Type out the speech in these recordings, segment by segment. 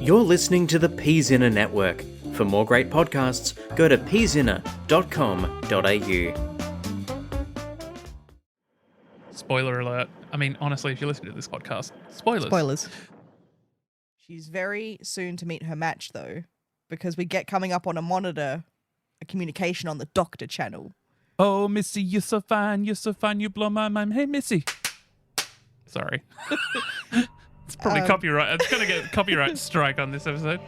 You're listening to the Peasinner Network. For more great podcasts, go to peasinner.com.au. Spoiler alert. I mean, honestly, if you listen to this podcast, spoilers. Spoilers. She's very soon to meet her match, though, because we get coming up on a monitor a communication on the Doctor channel. Oh, Missy, you're so fine, you blow my mind. Hey, Missy. Sorry. It's probably copyright. It's going to get a copyright strike on this episode.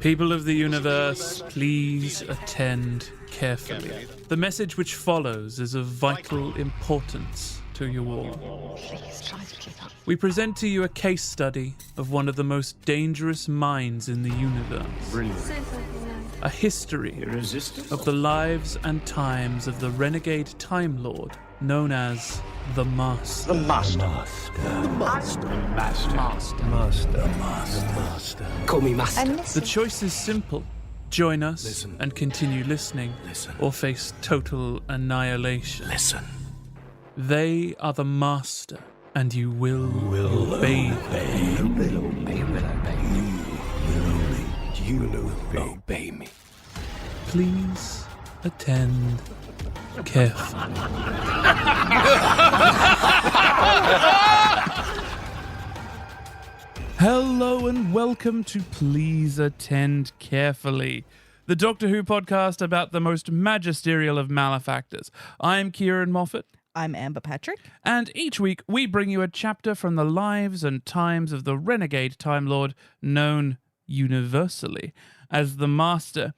People of the universe, please attend carefully. The message which follows is of vital importance to you all. We present to you a case study of one of the most dangerous minds in the universe. Brilliant. A history of the lives and times of the renegade Time Lord known as the Master. The Master. Call me Master. The choice is simple. Join us and continue listening, or face total annihilation. Listen. They are the Master, and you will obey them. You will obey me. Please attend carefully. Hello and welcome to Please Attend Carefully, the Doctor Who podcast about the most magisterial of malefactors. I'm Ciarán Moffat. I'm Amber Patrick. And each week we bring you a chapter from the lives and times of the renegade Time Lord known universally as the Master.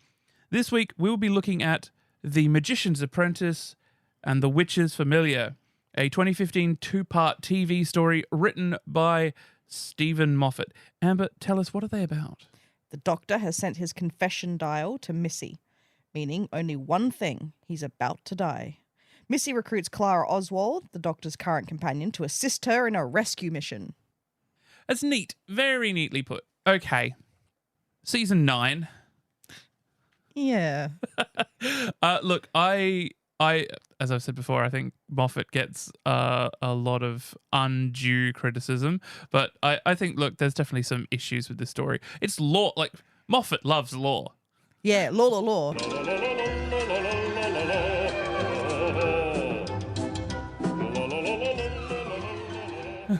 This week we'll be looking at The Magicians Apprentice and The Witch's Familiar, a 2015 two-part TV story written by Steven Moffat. Amber, tell us, what are they about? The Doctor has sent his confession dial to Missy, meaning only one thing: he's about to die. Missy recruits Clara Oswald, the Doctor's current companion, to assist her in a rescue mission. That's neat. Very neatly put. Okay. Season 9. Yeah. Look, I, as I've said before, I think Moffat gets a lot of undue criticism, but I think, look, there's definitely some issues with this story. It's lore, like, Moffat loves lore. Yeah, law.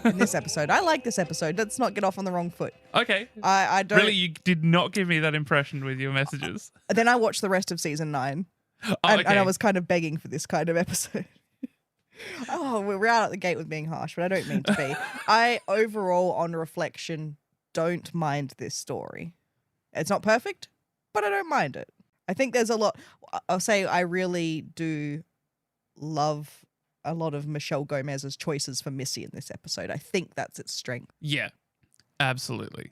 In this episode. I like this episode. Let's not get off on the wrong foot. Okay. I don't... Really, you did not give me that impression with your messages. Then I watched the rest of season 9. And I was kind of begging for this kind of episode. We're out at the gate with being harsh, but I don't mean to be. I, overall, on reflection, don't mind this story. It's not perfect, but I don't mind it. I think there's a lot... I'll say I really do love a lot of Michelle Gomez's choices for Missy in this episode. I think that's its strength. Yeah, absolutely.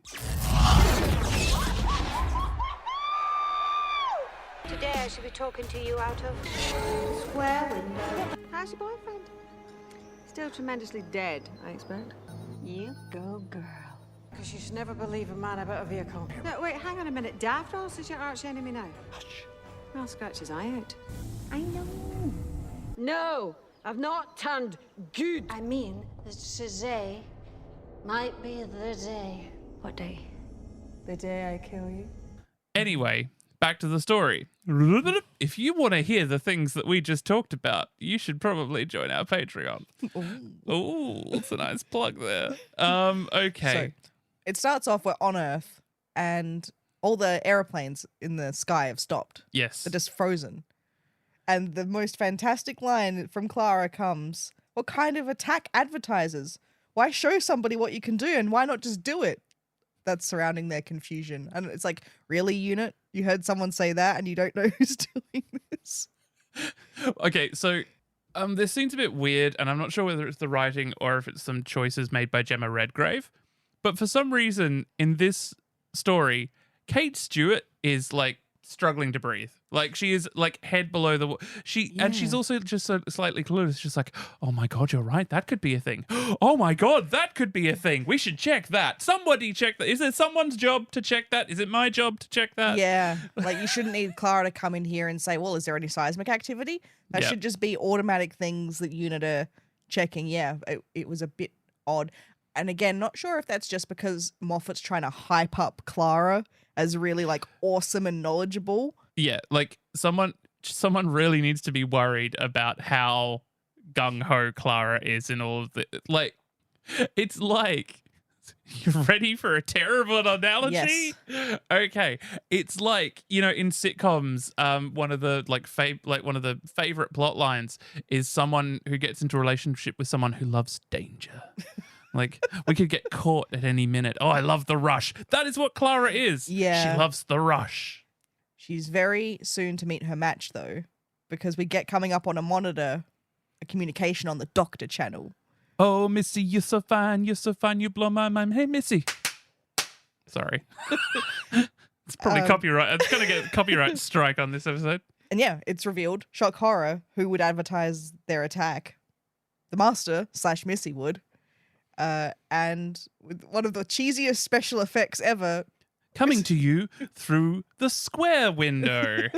Today I should be talking to you out of square window. How's your boyfriend? Still tremendously dead, I expect. You go, girl. Because you should never believe a man about a vehicle. No, wait, hang on a minute. Daft is your arch enemy now? Hush. I'll scratch his eye out. I know. No, I've not turned good. I mean, today might be the day. What day? The day I kill you. Anyway, back to the story. If you want to hear the things that we just talked about, you should probably join our Patreon. Ooh, that's a nice plug there. Okay. So, it starts off, we're on Earth, and all the aeroplanes in the sky have stopped. Yes. They're just frozen. And the most fantastic line from Clara comes, what kind of attack advertisers? Why show somebody what you can do, and why not just do it? That's surrounding their confusion. And it's like, really, unit? You heard someone say that and you don't know who's doing this? Okay, so this seems a bit weird, and I'm not sure whether it's the writing or if it's some choices made by Gemma Redgrave. But for some reason, in this story, Kate Stewart is, like, struggling to breathe. Like, she is, like, head below the... And she's also just so slightly clueless. Just like, oh my God, you're right. That could be a thing. Oh my God, that could be a thing. We should check that. Somebody check that. Is it someone's job to check that? Is it my job to check that? Yeah. Like, you shouldn't need Clara to come in here and say, well, is there any seismic activity? That should just be automatic things that unit are checking. Yeah, it was a bit odd. And again, not sure if that's just because Moffat's trying to hype up Clara as really like awesome and knowledgeable. Yeah, like someone really needs to be worried about how gung-ho Clara is in all of the, like, it's like, you're ready for a terrible analogy? Yes. Okay. It's like, you know, in sitcoms, one of the one of the favorite plot lines is someone who gets into a relationship with someone who loves danger. Like, we could get caught at any minute. Oh, I love the rush. That is what Clara is. Yeah. She loves the rush. She's very soon to meet her match, though, because we get coming up on a monitor a communication on the Doctor channel. Oh, Missy, you're so fine, you blow my mind. Hey, Missy. Sorry. It's probably copyright. It's going to get copyright strike on this episode. And yeah, it's revealed, shock horror, who would advertise their attack? The Master / Missy would. And with one of the cheesiest special effects ever. Coming to you through the square window.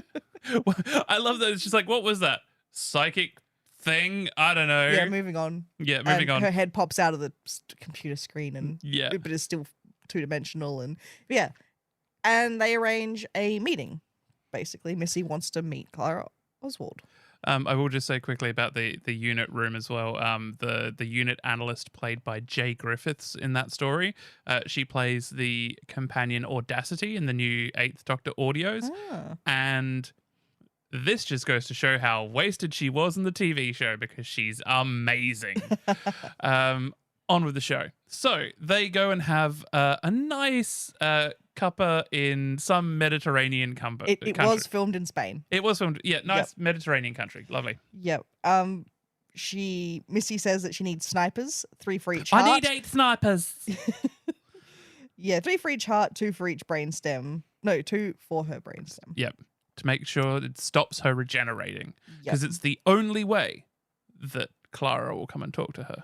I love that. It's just like, what was that? Psychic thing? I don't know. Yeah, moving on. Yeah, moving on. Her head pops out of the computer screen, and yeah, but it's still 2-dimensional. And yeah, and they arrange a meeting. Basically, Missy wants to meet Clara Oswald. I will just say quickly about the unit room as well. The unit analyst played by Jay Griffiths in that story. She plays the companion Audacity in the new 8th Doctor audios. And this just goes to show how wasted she was in the TV show, because she's amazing. On with the show. So they go and have a nice cuppa in some Mediterranean country. It was filmed in Spain. It was filmed, yeah, nice Mediterranean country. Lovely. Yep. Missy says that she needs snipers, 3 for each heart. I need 8 snipers. Yeah, 3 for each heart, 2 for each brainstem. No, 2 for her brainstem. Yep. To make sure it stops her regenerating. Because it's the only way that Clara will come and talk to her.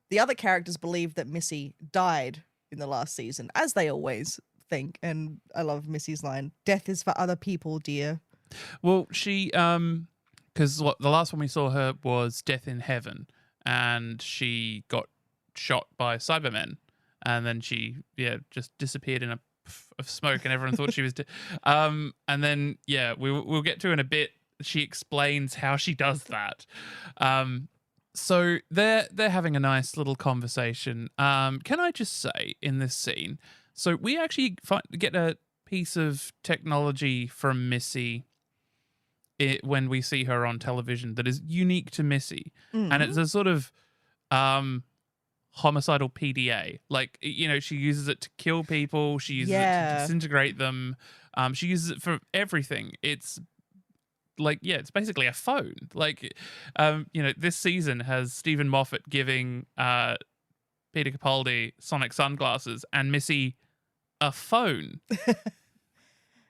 The other characters believe that Missy died in the last season, as they always think. And I love Missy's line, "Death is for other people, dear." Well, she, because the last one we saw her was Death in Heaven, and she got shot by Cybermen, and then she, just disappeared in a puff of smoke, and everyone thought she was dead. And then, we'll get to in a bit. She explains how she does that. So they're having a nice little conversation. Can I just say in this scene, so we actually get a piece of technology from Missy when we see her on television that is unique to Missy. Mm-hmm. And it's a sort of homicidal PDA. Like, she uses it to kill people. She uses it to disintegrate them. She uses it for everything. It's it's basically a phone. This season has Steven Moffat giving Peter Capaldi sonic sunglasses and Missy a phone.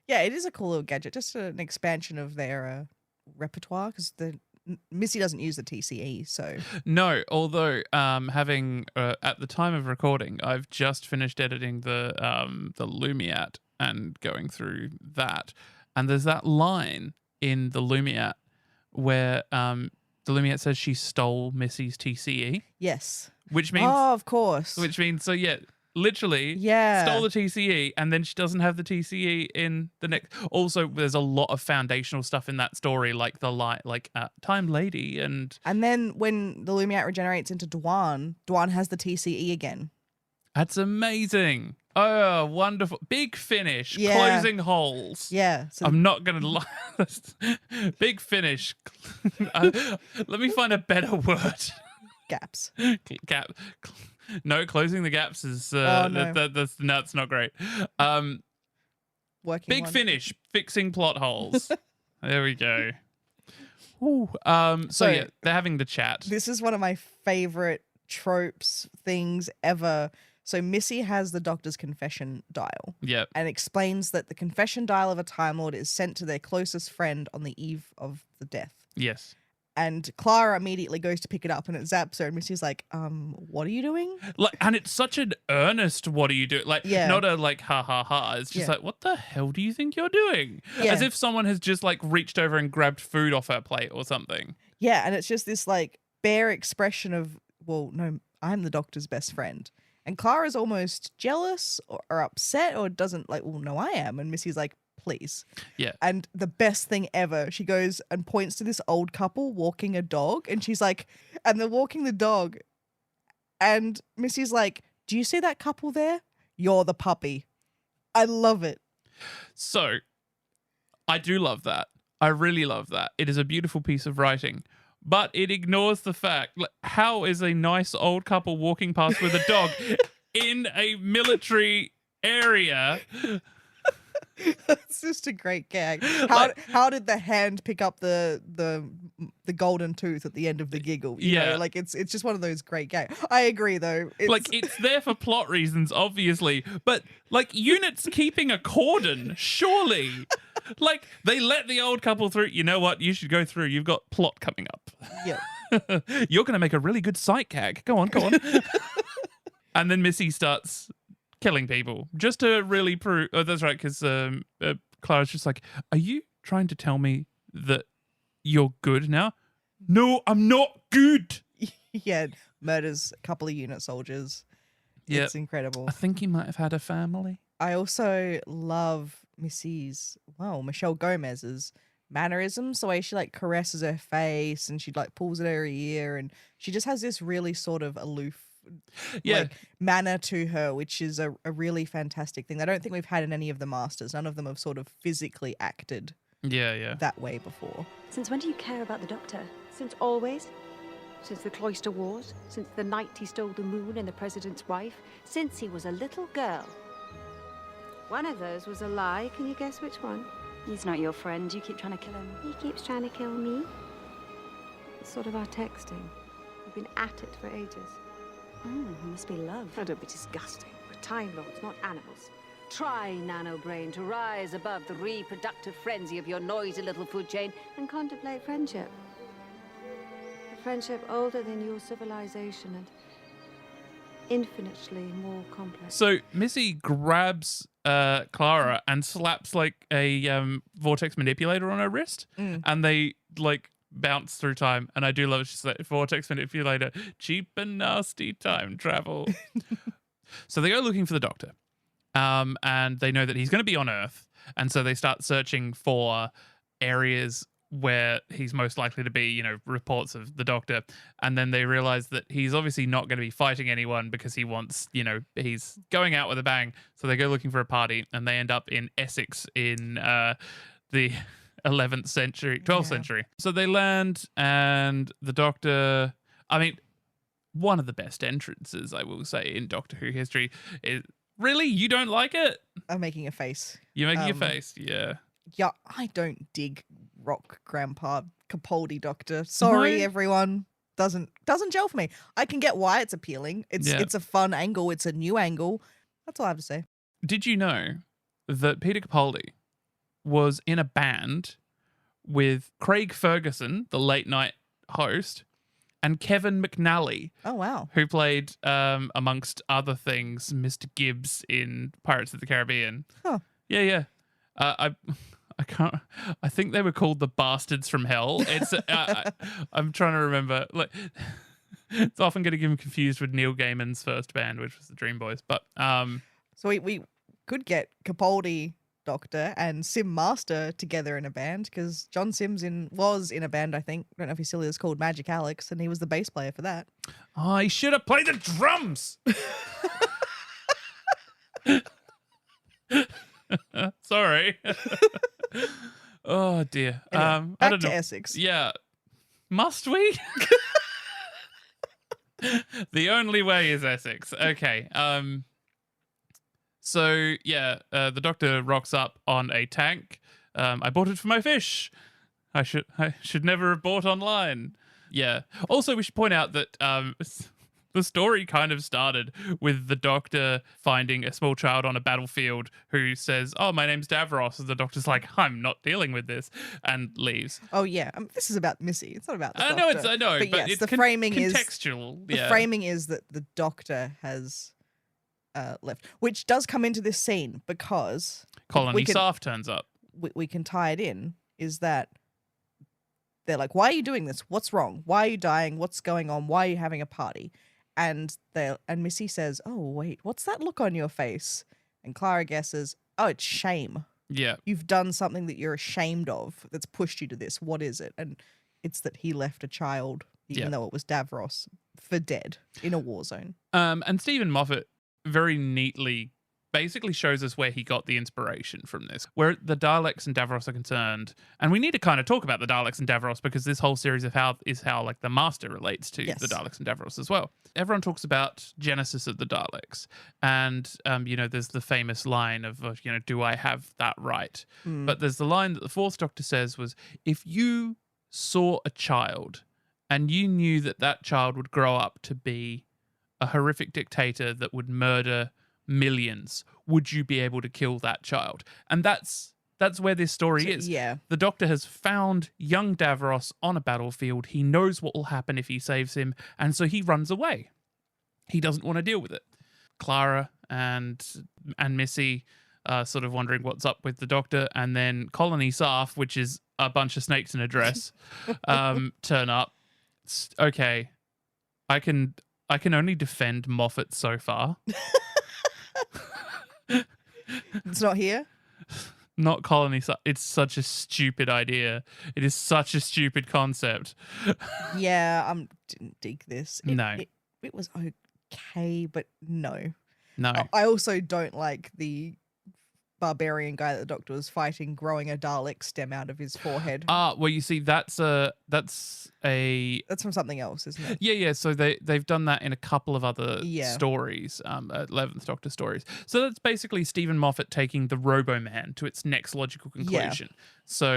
Yeah, it is a cool little gadget. Just an expansion of their repertoire, because Missy doesn't use the TCE, so... No, although having, at the time of recording, I've just finished editing the Lumiat and going through that. And there's that line in the Lumiat where the Lumiat says she stole Missy's TCE. Yes. Which means... Oh, of course. Which means, literally stole the TCE, and then she doesn't have the TCE in the next... Also, there's a lot of foundational stuff in that story, like the Time Lady and... And then when the Lumiat regenerates into Dwan has the TCE again. That's amazing. Oh, wonderful. Big Finish. Yeah. Closing holes. Yeah. So I'm not going to lie. Big Finish. Let me find a better word. Gaps. Gap. No, closing the gaps is no. That's not great. Working Big one. Finish. Fixing plot holes. There we go. Ooh. So they're having the chat. This is one of my favorite tropes things ever. So Missy has the Doctor's confession dial. Yep. And explains that the confession dial of a Time Lord is sent to their closest friend on the eve of the death. Yes. And Clara immediately goes to pick it up, and it zaps her, and Missy's like, what are you doing? And it's such an earnest, what are you doing? Not a ha ha ha. It's just like, what the hell do you think you're doing? Yeah. As if someone has just reached over and grabbed food off her plate or something. Yeah, and it's just this bare expression of, well, no, I'm the Doctor's best friend. And Clara's almost jealous or upset or doesn't like, well, no, I am. And Missy's like, please. Yeah. And the best thing ever, she goes and points to this old couple walking a dog. And she's like, and they're walking the dog. And Missy's like, do you see that couple there? You're the puppy. I love it. So, I do love that. I really love that. It is a beautiful piece of writing. But it ignores the fact, like, how is a nice old couple walking past with a dog in a military area? That's just a great gag. How did the hand pick up the golden tooth at the end of the giggle? You know, like it's just one of those great gags. I agree though. It's there for plot reasons, obviously, but like units keeping a cordon, surely. Like they let the old couple through. You know what? You should go through. You've got plot coming up. Yeah. You're going to make a really good sight gag. Go on. And then Missy starts killing people just to really prove. Oh, that's right, because Clara's just like, are you trying to tell me that you're good now? No, I'm not good. Yeah, murders a couple of unit soldiers. Yeah. It's incredible. I think he might have had a family. I also love Michelle Gomez's mannerisms, the way she like caresses her face and she like pulls at her ear, and she just has this really sort of aloof like manner to her, which is a really fantastic thing. I don't think we've had in any of the Masters. None of them have sort of physically acted that way before. Since when do you care about the Doctor? Since always. Since the Cloister Wars. Since the night he stole the moon and the President's wife. Since he was a little girl. One of those was a lie. Can you guess which one? He's not your friend. You keep trying to kill him. He keeps trying to kill me. It's sort of our texting. We've been at it for ages. It must be love. Oh, don't be disgusting. We're Time Lords, not animals. Try, nano-brain, to rise above the reproductive frenzy of your noisy little food chain and contemplate friendship. A friendship older than your civilization and infinitely more complex. So Missy grabs Clara and slaps like a vortex manipulator on her wrist, and they like bounce through time. And I do love it. She's like, vortex manipulator, cheap and nasty time travel. So they go looking for the Doctor, and they know that he's going to be on Earth, and so they start searching for areas where he's most likely to be, you know, reports of the Doctor. And then they realize that he's obviously not going to be fighting anyone because he wants, you know, he's going out with a bang. So they go looking for a party, and they end up in Essex in the 11th century, 12th century. So they land, and the Doctor, I mean, one of the best entrances, I will say, in Doctor Who history is, really? You don't like it? I'm making a face. You're making a face, yeah. Yeah, I don't dig rock grandpa Capaldi Doctor. Sorry, everyone. Doesn't gel for me. I can get why it's appealing. It's a fun angle. It's a new angle. That's all I have to say. Did you know that Peter Capaldi was in a band with Craig Ferguson, the late night host, and Kevin McNally? Oh, wow. Who played, amongst other things, Mr. Gibbs in Pirates of the Caribbean. Huh. Yeah. I can't. I think they were called the Bastards from Hell. It's. I'm trying to remember. Like, it's often going to get him confused with Neil Gaiman's first band, which was the Dream Boys. But so we could get Capaldi Doctor and Sim Master together in a band, because John Sims was in a band, I think. I don't know if he still is, called Magic Alex, and he was the bass player for that. Oh, he should have played the drums. Sorry. Oh dear. Anyway, I don't back know. to Essex. Yeah. Must we? The only way is Essex. Okay. So yeah, the Doctor rocks up on a tank. I bought it for my fish. I should never have bought online. Yeah. Also, we should point out that the story kind of started with the Doctor finding a small child on a battlefield who says, "Oh, my name's Davros." And the Doctor's like, "I'm not dealing with this," and leaves. Oh yeah, this is about Missy. It's not about the I Doctor. know, but yes, it's the framing contextual. The framing is that the Doctor has left, which does come into this scene because Colony Saf turns up. We can tie it in. Is that they're like, "Why are you doing this? What's wrong? Why are you dying? What's going on? Why are you having a party?" And Missy says, "Oh, wait, what's that look on your face?" And Clara guesses, "Oh, it's shame. Yeah. You've done something that you're ashamed of that's pushed you to this. What is it?" And it's that he left a child, even though it was Davros, for dead in a war zone. And Steven Moffat very neatly basically shows us where he got the inspiration from this, where the Daleks and Davros are concerned. And we need to kind of talk about the Daleks and Davros because this whole series of how like the Master relates to the Daleks and Davros as well. Everyone talks about genesis of the Daleks, and there's the famous line of do I have that right? But there's the line that the Fourth Doctor says was, if you saw a child and you knew that child would grow up to be a horrific dictator that would murder millions, would you be able to kill that child? And that's where this story is. Yeah. The Doctor has found young Davros on a battlefield. He knows what will happen if he saves him, and so he runs away. He doesn't want to deal with it. Clara and Missy are sort of wondering what's up with the Doctor, and then Colony Sarf, which is a bunch of snakes in a dress, turn up. Okay, I can only defend Moffat so far. It's not here? Not Colony Sarf. It's such a stupid idea. It is such a stupid concept. Yeah, I didn't dig this. It was okay, but no. No. I also don't like the barbarian guy that the Doctor was fighting growing a Dalek stem out of his forehead. Well, you see, that's from something else, isn't it? Yeah. So they've done that in a couple of other stories, 11th Doctor stories. So that's basically Steven Moffat taking the Robo-Man to its next logical conclusion. Yeah. So,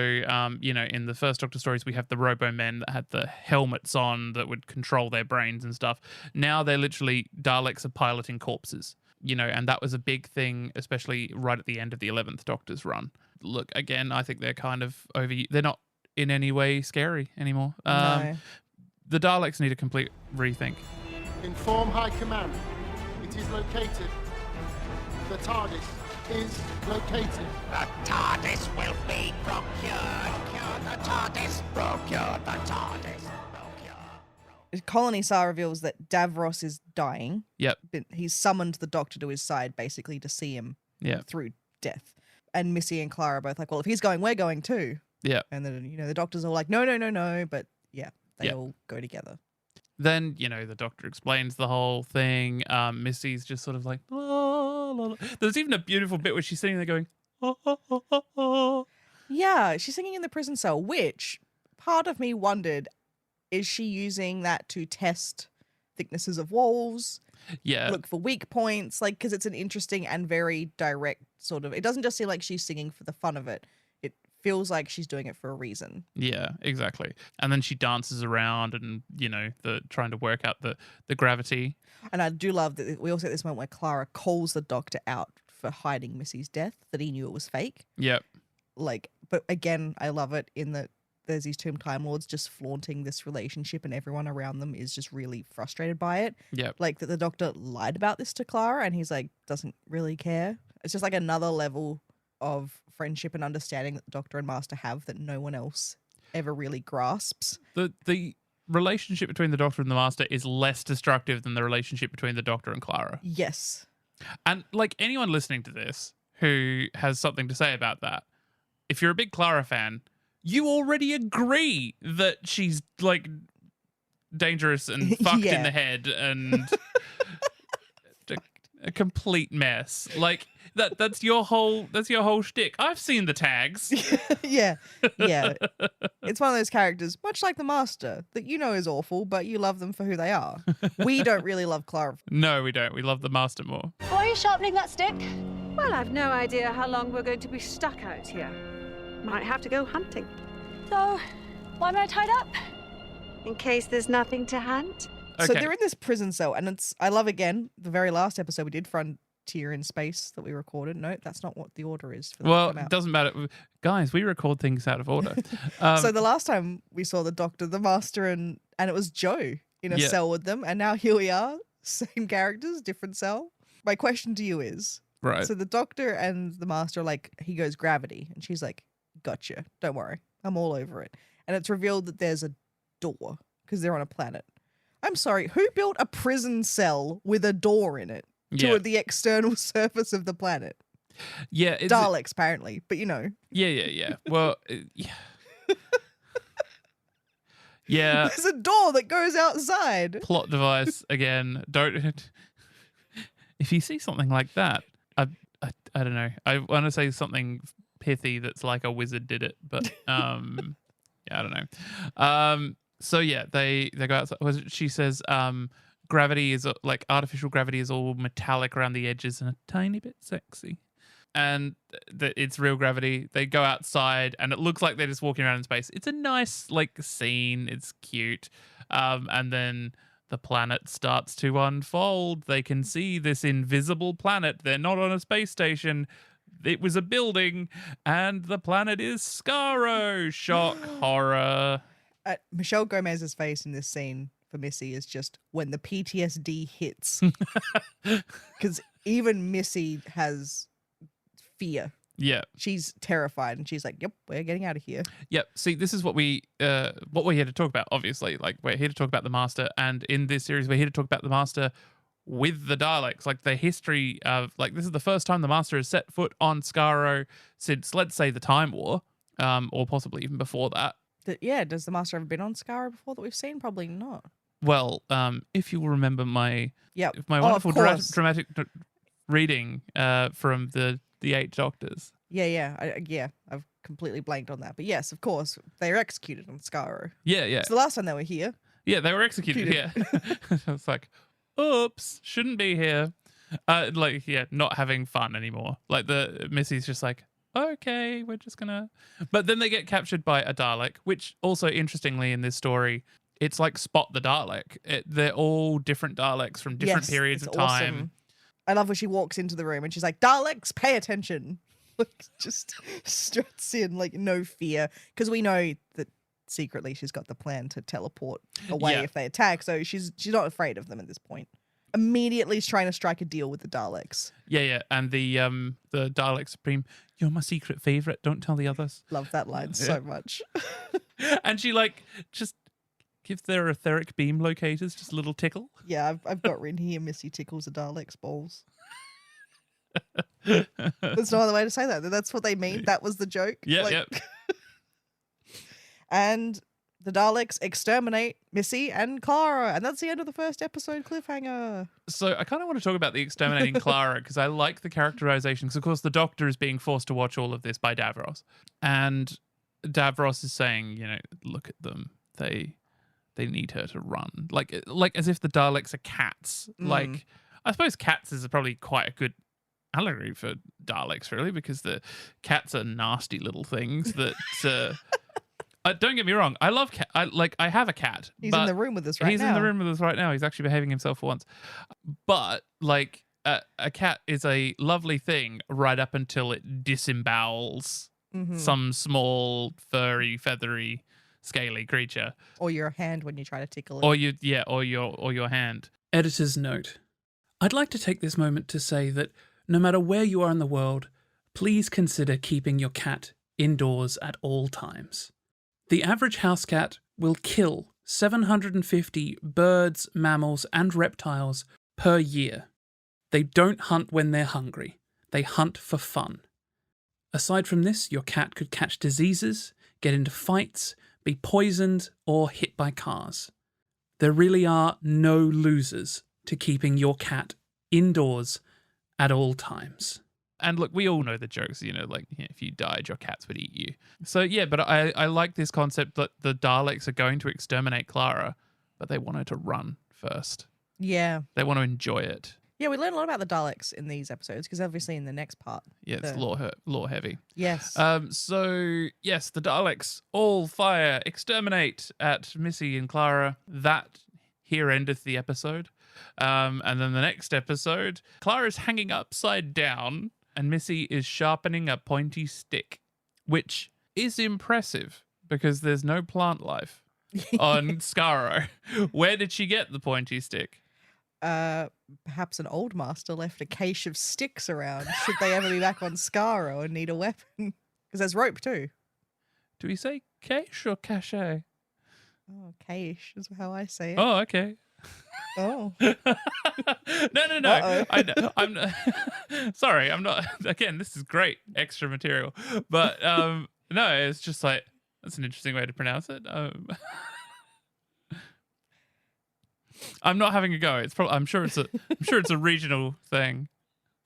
in the first Doctor stories, we have the Robo-Men that had the helmets on that would control their brains and stuff. Now they're literally Daleks are piloting corpses. And that was a big thing, especially right at the end of the 11th Doctor's run. Look, again, I think they're kind of they're not in any way scary anymore. No. The Daleks need a complete rethink. Inform High Command. It is located. The TARDIS is located. The TARDIS will be procured. Procure the TARDIS. Procure the TARDIS. Colony Sar reveals that Davros is dying. Yep. But he's summoned the Doctor to his side basically to see him through death. And Missy and Clara are both like, well, if he's going, we're going too. Yeah. And then, the Doctor's all like, no. But they all go together. Then, the Doctor explains the whole thing. Missy's just sort of like, la, la, la. There's even a beautiful bit where she's sitting there going, oh, oh, oh, oh, oh. Yeah, she's singing in the prison cell, which part of me wondered, is she using that to test thicknesses of walls? Yeah. Look for weak points? Because it's an interesting and very direct sort of... It doesn't just seem like she's singing for the fun of it. It feels like she's doing it for a reason. Yeah, exactly. And then she dances around and, trying to work out the gravity. And I do love that we also get this moment where Clara calls the Doctor out for hiding Missy's death, that he knew it was fake. Yep. But again, I love it in that there's these two Time Lords just flaunting this relationship and everyone around them is just really frustrated by it. Yeah. That the Doctor lied about this to Clara and he's doesn't really care. It's just another level of friendship and understanding that the Doctor and Master have that no one else ever really grasps. The relationship between the Doctor and the Master is less destructive than the relationship between the Doctor and Clara. Yes. And anyone listening to this who has something to say about that, if you're a big Clara fan, you already agree that she's dangerous and fucked in the head and a complete mess. That's your whole shtick. I've seen the tags. Yeah. It's one of those characters, much like the Master, that is awful, but you love them for who they are. We don't really love Clara. No, we don't. We love the Master more. Why are you sharpening that stick? Well, I've no idea how long we're going to be stuck out here. Might have to go hunting. So, why am I tied up? In case there's nothing to hunt. Okay. So they're in this prison cell, and I love, again, the very last episode we did, Frontier in Space, that we recorded. No, that's not what the order is. For well, it doesn't matter. Guys, we record things out of order. So the last time we saw the Doctor, the Master, and it was Joe in a cell with them, and now here we are, same characters, different cell. My question to you is, right. So the Doctor and the Master are he goes gravity, and she's like, gotcha, don't worry, I'm all over it. And it's revealed that there's a door because they're on a planet. I'm sorry, who built a prison cell with a door in it to the external surface of the planet? Yeah. Daleks, apparently, but you know. Yeah. Well, yeah. Yeah. There's a door that goes outside. Plot device again. Don't. If you see something like that, I don't know. I want to say something pithy that's like a wizard did it, but yeah, I don't know. So yeah, they go outside. She says gravity is like artificial gravity is all metallic around the edges and a tiny bit sexy. And it's real gravity. They go outside and it looks like they're just walking around in space. It's a nice like scene. It's cute. And then the planet starts to unfold. They can see this invisible planet. They're not on a space station. It was a building and the planet is Skaro. Shock, horror. Michelle Gomez's face in this scene for Missy is just when the PTSD hits. Because even Missy has fear. Yeah. She's terrified and she's like, yep, we're getting out of here. Yep. See, this is what we're here to talk about, obviously. Like, we're here to talk about the Master, and in this series we're here to talk about the Master with the Daleks. Like, the history of, like, this is the first time the Master has set foot on Skaro since, let's say, the Time War, or possibly even before that. Does the Master ever been on Skaro before that we've seen? Probably not. Well, if you'll remember my wonderful dramatic reading from the Eight Doctors. Yeah. I've completely blanked on that. But yes, of course, they were executed on Skaro. Yeah. It's the last time they were here. Yeah, they were executed. Yeah. It's like, oops, shouldn't be here. Not having fun anymore. Like the Missy's just like, okay, we're just gonna. But then they get captured by a Dalek, which also interestingly in this story, it's like Spot the Dalek. They're all different Daleks from different periods of time. Awesome. I love when she walks into the room and she's like, Daleks, pay attention. Like, just struts in, like, no fear. Because we know that secretly she's got the plan to teleport away if they attack. So she's not afraid of them at this point. Immediately is trying to strike a deal with the Daleks. Yeah. And the Dalek Supreme, you're my secret favorite. Don't tell the others. Love that line so much. And she, like, just gives their etheric beam locators just a little tickle. Yeah, I've got written here, Missy tickles a Dalek's balls. There's no other way to say that. That's what they mean. That was the joke. Yeah. And the Daleks exterminate Missy and Clara. And that's the end of the first episode cliffhanger. So I kind of want to talk about the exterminating Clara because I like the characterization. Because, of course, the Doctor is being forced to watch all of this by Davros. And Davros is saying, look at them. They need her to run. Like as if the Daleks are cats. Like, I suppose cats is probably quite a good allegory for Daleks, really, because the cats are nasty little things that... don't get me wrong. I love cat. I have a cat. He's in the room with us right now. He's in the room with us right now. He's actually behaving himself for once. But, like, a cat is a lovely thing right up until it disembowels some small, furry, feathery... scaly creature, or your hand when you try to tickle it, or your hand. Editor's note: I'd like to take this moment to say that no matter where you are in the world, please consider keeping your cat indoors at all times. The average house cat will kill 750 birds, mammals, and reptiles per year. They don't hunt when they're hungry. They hunt for fun. Aside from this, your cat could catch diseases, get into fights, be poisoned, or hit by cars. There really are no losers to keeping your cat indoors at all times. And look, we all know the jokes, if you died, your cats would eat you. So yeah, but I like this concept that the Daleks are going to exterminate Clara, but they want her to run first. Yeah. They want to enjoy it. Yeah, we learn a lot about the Daleks in these episodes because obviously in the next part. Yeah, it's lore heavy. Yes. So, yes, the Daleks all fire, exterminate at Missy and Clara. That here endeth the episode. And then the next episode, Clara's hanging upside down and Missy is sharpening a pointy stick, which is impressive because there's no plant life on Skaro. Where did she get the pointy stick? Perhaps an old master left a cache of sticks around should they ever be back on Skaro and need a weapon. Because there's rope too. Do we say cache or cachet? Oh, cache is how I say it. Oh, okay. Oh. No. Uh-oh. I'm sorry. I'm not. Again, this is great extra material, but no, it's just like that's an interesting way to pronounce it. I'm not having a go. It's probably. I'm sure it's a regional thing.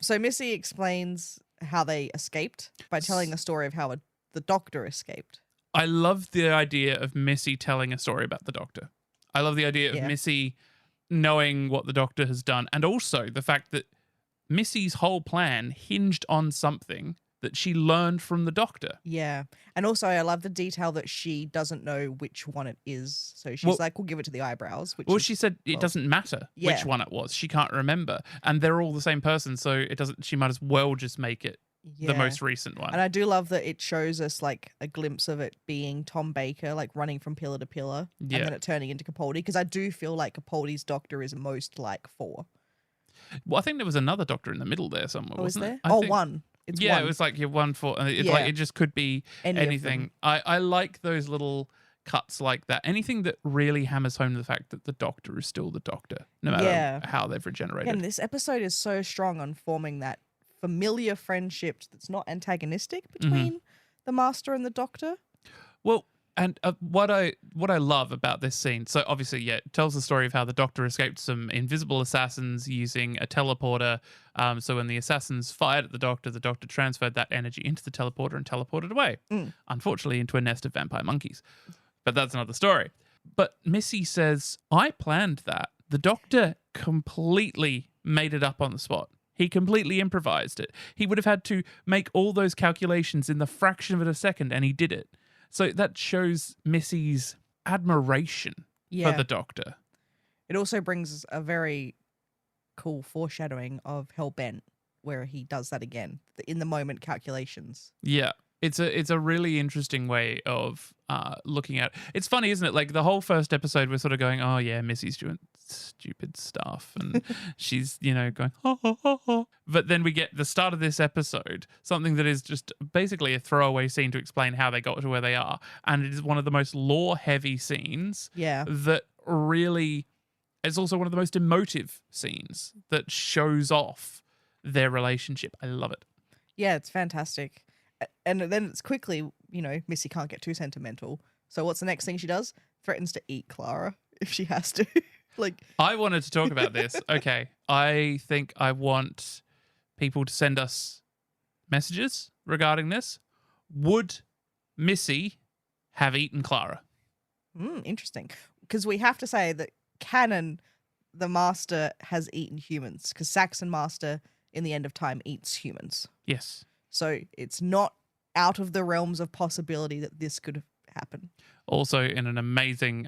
So Missy explains how they escaped by telling a story of how the Doctor escaped. I love the idea of Missy telling a story about the Doctor. I love the idea of Missy knowing what the Doctor has done, and also the fact that Missy's whole plan hinged on something that she learned from the Doctor. Yeah. And also I love the detail that she doesn't know which one it is. So she's like, we'll give it to the eyebrows. She said it doesn't matter which one it was. She can't remember. And they're all the same person, so she might as well just make it the most recent one. And I do love that it shows us like a glimpse of it being Tom Baker, like running from pillar to pillar, and then it turning into Capaldi, because I do feel like Capaldi's Doctor is most like 4. Well, I think there was another Doctor in the middle there somewhere, wasn't there? it? One. It's one. It was like your 1 4. Like it just could be anything. I like those little cuts like that. Anything that really hammers home the fact that the Doctor is still the Doctor, no matter how they've regenerated. And this episode is so strong on forming that familiar friendship that's not antagonistic between the Master and the Doctor. Well, and what I love about this scene, so obviously, it tells the story of how the Doctor escaped some invisible assassins using a teleporter. So when the assassins fired at the Doctor transferred that energy into the teleporter and teleported away, unfortunately into a nest of vampire monkeys. But that's another story. But Missy says, I planned that. The Doctor completely made it up on the spot. He completely improvised it. He would have had to make all those calculations in the fraction of a second, and he did it. So that shows Missy's admiration for the Doctor. It also brings a very cool foreshadowing of Hellbent, where he does that again, the in the moment calculations. Yeah. It's a really interesting way of looking at it. It's funny, isn't it? Like the whole first episode, we're sort of going, oh yeah, Missy's doing stupid stuff, and she's going, ha, ha, ha, ha. But then we get the start of this episode, something that is just basically a throwaway scene to explain how they got to where they are, and it is one of the most lore-heavy scenes. Yeah. That really is also one of the most emotive scenes that shows off their relationship. I love it. Yeah, it's fantastic. And then it's quickly, Missy can't get too sentimental. So what's the next thing she does? Threatens to eat Clara if she has to. I wanted to talk about this. Okay. I think I want people to send us messages regarding this. Would Missy have eaten Clara? Interesting. Because we have to say that canon, the Master has eaten humans. Because Saxon Master, in the end of time, eats humans. Yes. So it's not out of the realms of possibility that this could happen. Also, in an amazing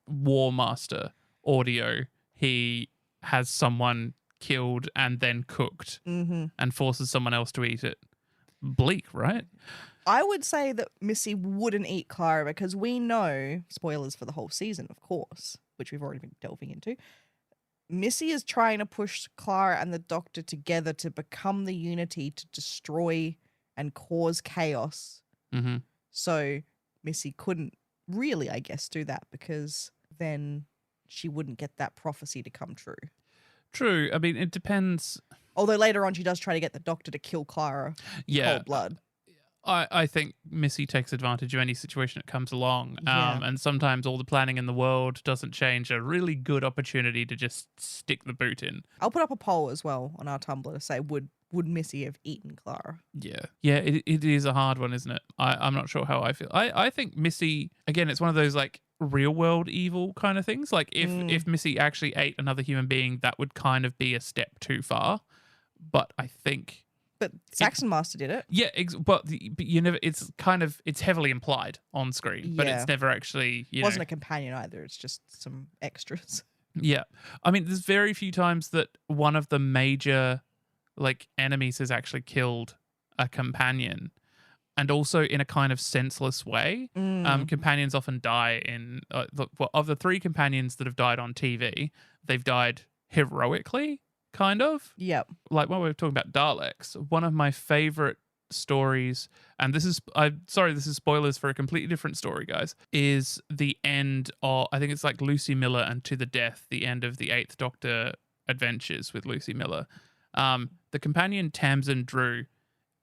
War Master audio, he has someone killed and then cooked and forces someone else to eat it. Bleak, right? I would say that Missy wouldn't eat Clara because we know, spoilers for the whole season, of course, which we've already been delving into, Missy is trying to push Clara and the Doctor together to become the unity to destroy and cause chaos. Mm-hmm. So Missy couldn't really, I guess, do that because then she wouldn't get that prophecy to come true. True. I mean, it depends. Although later on she does try to get the Doctor to kill Clara in cold blood. I think Missy takes advantage of any situation that comes along. And sometimes all the planning in the world doesn't change a really good opportunity to just stick the boot in. I'll put up a poll as well on our Tumblr to say, would Missy have eaten Clara? Yeah. Yeah, it is a hard one, isn't it? I'm not sure how I feel. I think Missy, again, it's one of those like real world evil kind of things. Like if Missy actually ate another human being, that would kind of be a step too far. But I think... But Saxon Master did it. Yeah, but you never. It's heavily implied on screen, but it's never actually. It wasn't a companion either. It's just some extras. Yeah, I mean, there's very few times that one of the major enemies has actually killed a companion, and also in a kind of senseless way. Companions often die in. Of the 3 companions that have died on TV, they've died heroically. Kind of. Yep. Like when we were talking about Daleks, one of my favorite stories, and this is spoilers for a completely different story, guys, is the end of, I think it's like Lucy Miller and To the Death, the end of the 8th Doctor adventures with Lucy Miller. The companion Tamsin Drew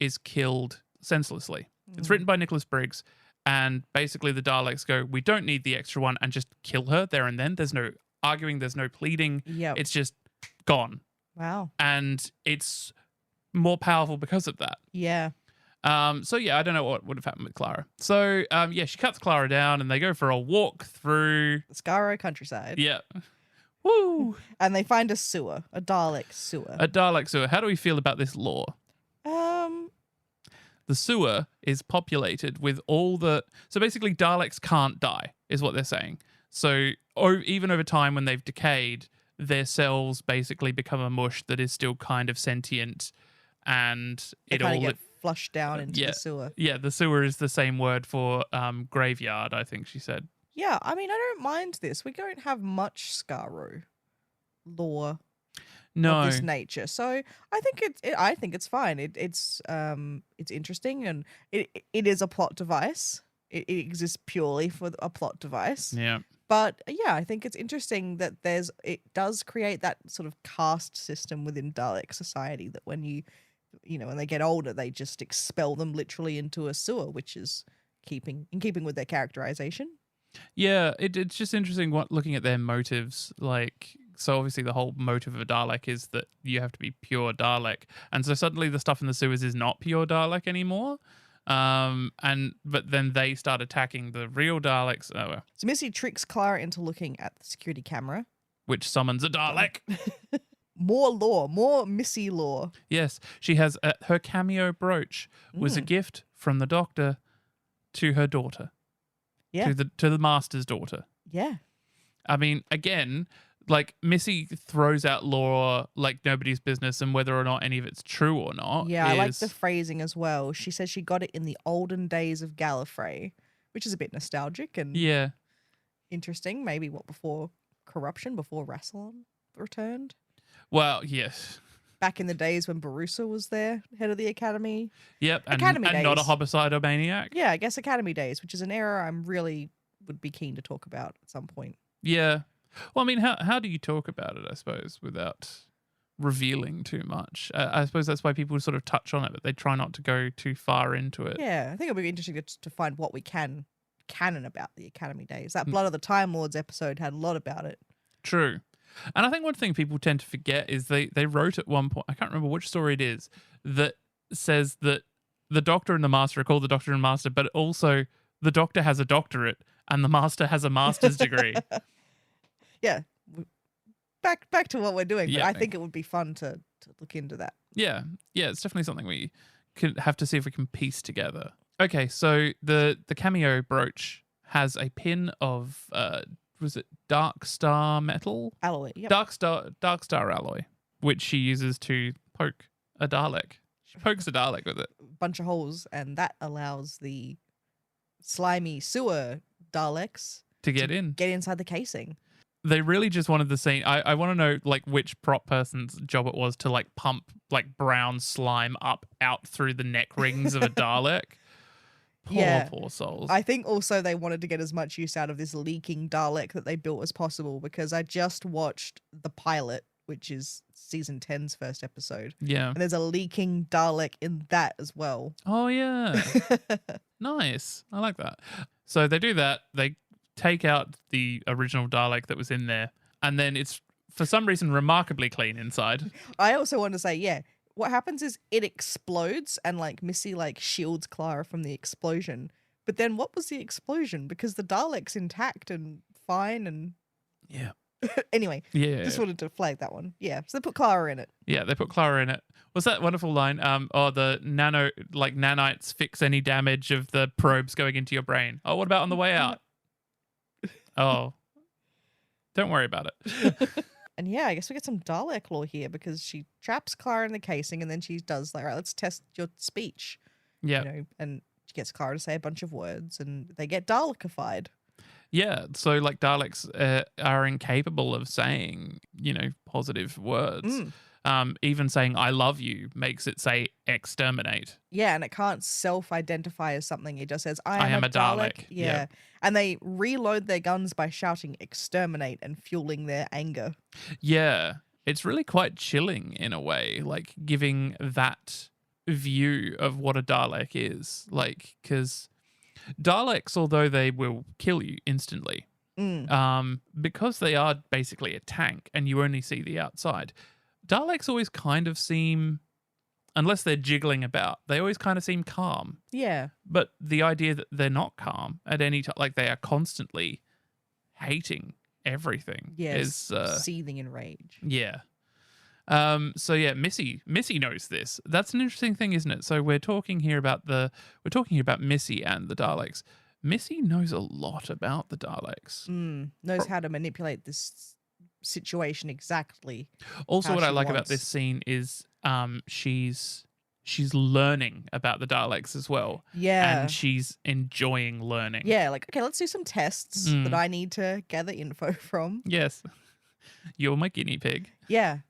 is killed senselessly. It's written by Nicholas Briggs, and basically the Daleks go, we don't need the extra one, and just kill her there and then. There's no arguing, there's no pleading. Yep. It's just gone. Wow. And it's more powerful because of that. Yeah. So yeah, I don't know what would have happened with Clara. So yeah, she cuts Clara down and they go for a walk through the Skaro countryside. Yeah. Woo! And they find a sewer, a Dalek sewer. A Dalek sewer. How do we feel about this lore? The sewer is populated with all the... So basically Daleks can't die, is what they're saying. So even over time when they've decayed, their cells basically become a mush that is still kind of sentient, and it all get flushed down into the sewer. Yeah, the sewer is the same word for graveyard, I think she said. Yeah, I mean, I don't mind this. We don't have much Skaro lore of this nature, so I think it's fine. It's interesting, and it is a plot device. It exists purely for a plot device. Yeah. But yeah, I think it's interesting that it does create that sort of caste system within Dalek society that when when they get older, they just expel them literally into a sewer, which is in keeping with their characterization. Yeah, it's just interesting looking at their motives. Like, so obviously the whole motive of a Dalek is that you have to be pure Dalek, and so suddenly the stuff in the sewers is not pure Dalek anymore. But then they start attacking the real Daleks. Oh, well. So Missy tricks Clara into looking at the security camera, which summons a Dalek. More lore, more Missy lore. Yes, she has her cameo brooch was a gift from the Doctor to her daughter. Yeah, to the Master's daughter. Yeah, I mean, again, like Missy throws out lore like nobody's business, and whether or not any of it's true or not. Yeah, I like the phrasing as well. She says she got it in the olden days of Gallifrey, which is a bit nostalgic and interesting. Maybe before corruption, before Rassilon returned. Well, yes. Back in the days when Barusa was there, head of the Academy. Yep, and days. Not a homicidal maniac. Yeah, I guess Academy days, which is an era I'm really would be keen to talk about at some point. Yeah. Well, I mean, how do you talk about it, I suppose, without revealing too much? I suppose that's why people sort of touch on it, but they try not to go too far into it. Yeah, I think it'll be interesting to find what we can canon about the Academy days. That Blood of the Time Lords episode had a lot about it. True. And I think one thing people tend to forget is they wrote at one point, I can't remember which story it is, that says that the Doctor and the Master are called the Doctor and Master, but also the Doctor has a doctorate and the Master has a master's degree. Yeah. Back to what we're doing, but I think it would be fun to look into that. Yeah. Yeah, it's definitely something we could have to see if we can piece together. Okay, so the cameo brooch has a pin of was it Dark Star metal? Alloy, yep. Dark Star alloy, which she uses to poke a Dalek. She pokes a Dalek with it. Bunch of holes, and that allows the slimy sewer Daleks to get inside the casing. They really just wanted the scene. I want to know like which prop person's job it was to like pump like brown slime out through the neck rings of a Dalek. Poor souls. I think also they wanted to get as much use out of this leaking Dalek that they built as possible, because I just watched the pilot, which is season 10's first episode. Yeah. And there's a leaking Dalek in that as well. Oh, yeah. Nice. I like that. So they do that. They take out the original Dalek that was in there, and then it's, for some reason, remarkably clean inside. I also want to say, what happens is it explodes, and like Missy like shields Clara from the explosion. But then what was the explosion? Because the Dalek's intact and fine and anyway. Yeah. Just wanted to flag that one. Yeah. So they put Clara in it. Yeah, they put Clara in it. What's that wonderful line? The nanites fix any damage of the probes going into your brain. Oh, what about on the way out? Oh. Don't worry about it. And yeah, I guess we get some Dalek lore here, because she traps Clara in the casing, and then she does like, right, let's test your speech. Yeah. And she gets Clara to say a bunch of words, and they get Dalekified. Yeah. So like Daleks are incapable of saying, positive words. Even saying "I love you" makes it say "exterminate." Yeah, and it can't self-identify as something. It just says, I am a Dalek. Yeah. Yep. And they reload their guns by shouting "exterminate" and fueling their anger. Yeah. It's really quite chilling in a way, like giving that view of what a Dalek is. Like, because Daleks, although they will kill you instantly, because they are basically a tank and you only see the outside, Daleks always kind of seem, unless they're jiggling about, they always kind of seem calm. Yeah. But the idea that they're not calm at any time, like they are constantly hating everything, is seething in rage. Yeah. So yeah, Missy knows this. That's an interesting thing, isn't it? So we're talking here about Missy and the Daleks. Missy knows a lot about the Daleks. Knows how to manipulate this situation exactly. Also, what I like about wants. this scene is she's learning about the Daleks as well. Yeah. And she's enjoying learning. Yeah, like, okay, let's do some tests that I need to gather info from. Yes. You're my guinea pig. Yeah.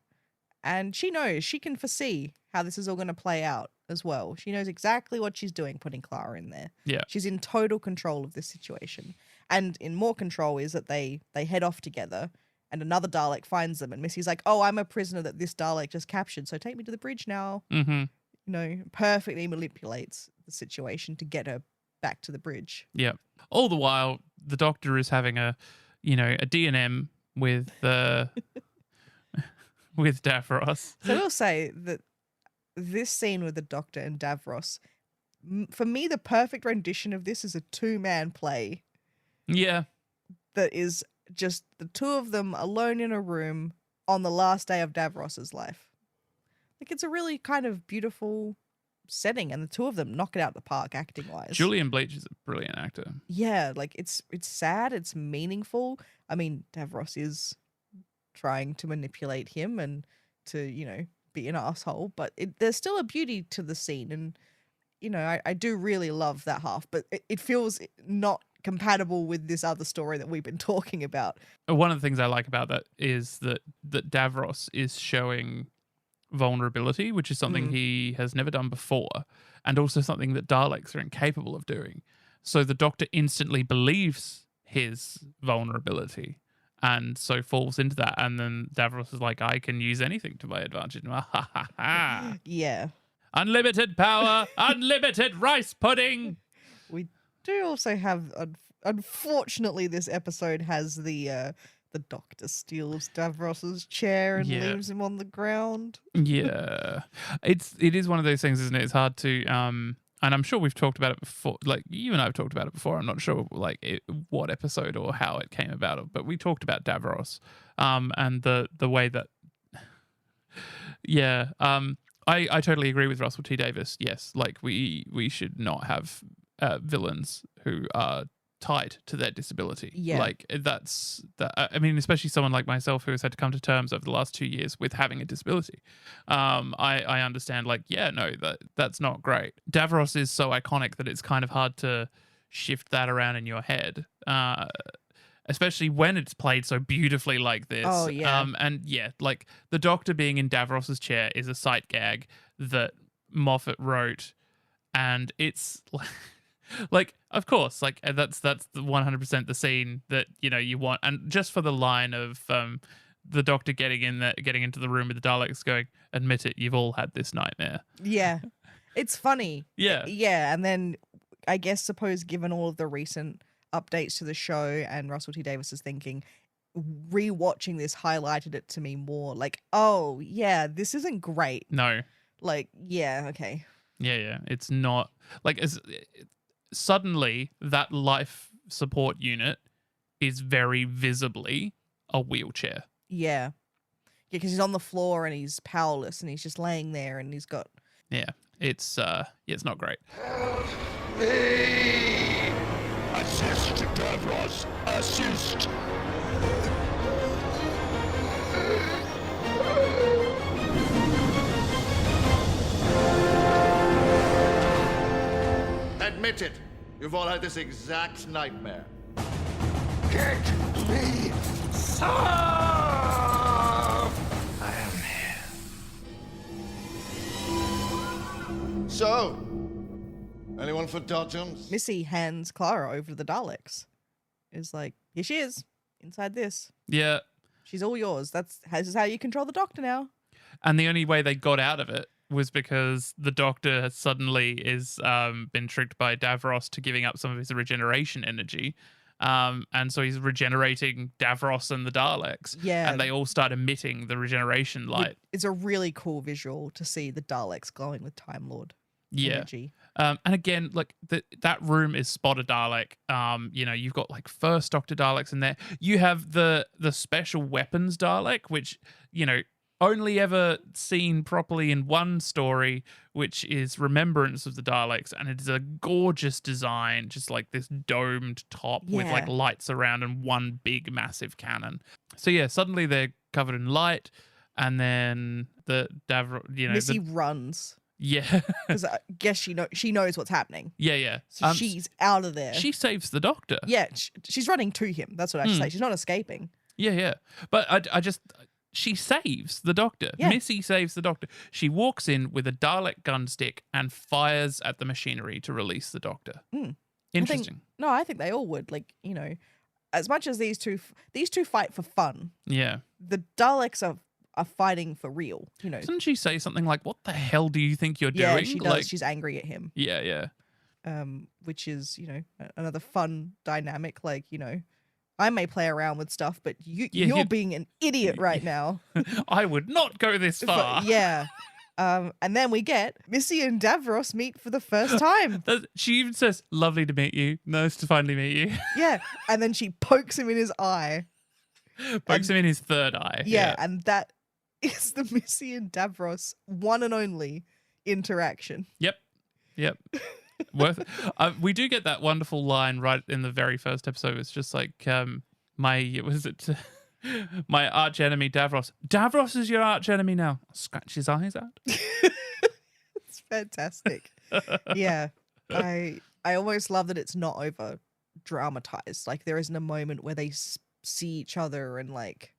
And she knows, she can foresee how this is all going to play out as well. She knows exactly what she's doing, putting Clara in there. Yeah. She's in total control of this situation. And in more control is that they head off together and another Dalek finds them. And Missy's like, oh, I'm a prisoner that this Dalek just captured, so take me to the bridge now. Mm-hmm. You know, perfectly manipulates the situation to get her back to the bridge. Yeah. All the while, the Doctor is having a D&M with with Davros. So I will say that this scene with the Doctor and Davros, for me, the perfect rendition of this is a 2-man play. Yeah. That is just the two of them alone in a room on the last day of Davros's life. Like, it's a really kind of beautiful setting, and the two of them knock it out the park acting-wise. Julian Bleach is a brilliant actor. Yeah, like, it's sad, it's meaningful. I mean, Davros is trying to manipulate him and to, you know, be an asshole, but there's still a beauty to the scene, and, you know, I do really love that half, but it feels not compatible with this other story that we've been talking about. One of the things I like about that is that Davros is showing vulnerability, which is something he has never done before, and also something that Daleks are incapable of doing. So the Doctor instantly believes his vulnerability and so falls into that, and then Davros is like, I can use anything to my advantage. Yeah. Unlimited power, unlimited rice pudding. We do also have, unfortunately, this episode has the Doctor steals Davros's chair and leaves him on the ground. Yeah. It is one of those things, isn't it? It's hard to and I'm sure we've talked about it before. Like, you and I have talked about it before. I'm not sure what episode or how it came about, but we talked about Davros and the way that I totally agree with Russell T Davies. Yes, like we should not have villains who are tied to their disability. Yeah. Like that's that. I mean, especially someone like myself who has had to come to terms over the last 2 years with having a disability. I understand. Like, yeah, no, that's not great. Davros is so iconic that it's kind of hard to shift that around in your head. Especially when it's played so beautifully like this. Oh, yeah. And yeah, like the Doctor being in Davros's chair is a sight gag that Moffat wrote, and it's like, of course, like that's the 100% the scene that, you know, you want. And just for the line of the Doctor getting into the room with the Daleks going, admit it, you've all had this nightmare. Yeah. It's funny. Yeah. Yeah. And then I guess, suppose, given all of the recent updates to the show and Russell T Davies's thinking, rewatching this highlighted it to me more. Like, oh yeah, this isn't great. No. Like, yeah, okay. Yeah. It's not like suddenly that life support unit is very visibly a wheelchair. Yeah. Because he's on the floor and he's powerless and he's just laying there and he's got... Yeah, it's not great. Me! Assist, Davros! Assist! Admit it. You've all had this exact nightmare. Get me some! I am here. So, anyone for dodgems? Missy hands Clara over to the Daleks. Is like, here she is, inside this. Yeah. She's all yours. This is how you control the Doctor now. And the only way they got out of it was because the Doctor has suddenly been tricked by Davros to giving up some of his regeneration energy. And so he's regenerating Davros and the Daleks. Yeah. And they all start emitting the regeneration light. It's a really cool visual to see the Daleks glowing with Time Lord energy. And again, like that room is spotted Dalek. You've got like first Doctor Daleks in there. You have the special weapons Dalek, which, only ever seen properly in one story, which is Remembrance of the Daleks, and it is a gorgeous design, just like this domed top with like lights around and one big massive cannon. So yeah, suddenly they're covered in light, and then Missy runs. Yeah, because I guess she knows what's happening. Yeah. So she's out of there. She saves the Doctor. Yeah, she's running to him. That's what I should say. She's not escaping. Yeah. But she saves the Doctor. Yeah. Missy saves the Doctor. She walks in with a Dalek gun stick and fires at the machinery to release the Doctor. Interesting. I think they all would. Like, as much as these two fight for fun. Yeah. The Daleks are fighting for real. Doesn't she say something like, "What the hell do you think you're doing?" Yeah, she does. She's angry at him. Yeah. Which is, another fun dynamic. Like, I may play around with stuff, but you're being an idiot right now. I would not go this far. Yeah. And then we get Missy and Davros meet for the first time. She even says, "Lovely to meet you. Nice to finally meet you." Yeah. And then she pokes him in his eye. Pokes him in his third eye. Yeah. And that is the Missy and Davros one and only interaction. Yep. Worth it. We do get that wonderful line right in the very first episode. It's just like my arch enemy Davros. Davros is your arch enemy now. I'll scratch his eyes out. It's fantastic. Yeah, I almost love that it's not over dramatized. Like there isn't a moment where they see each other and like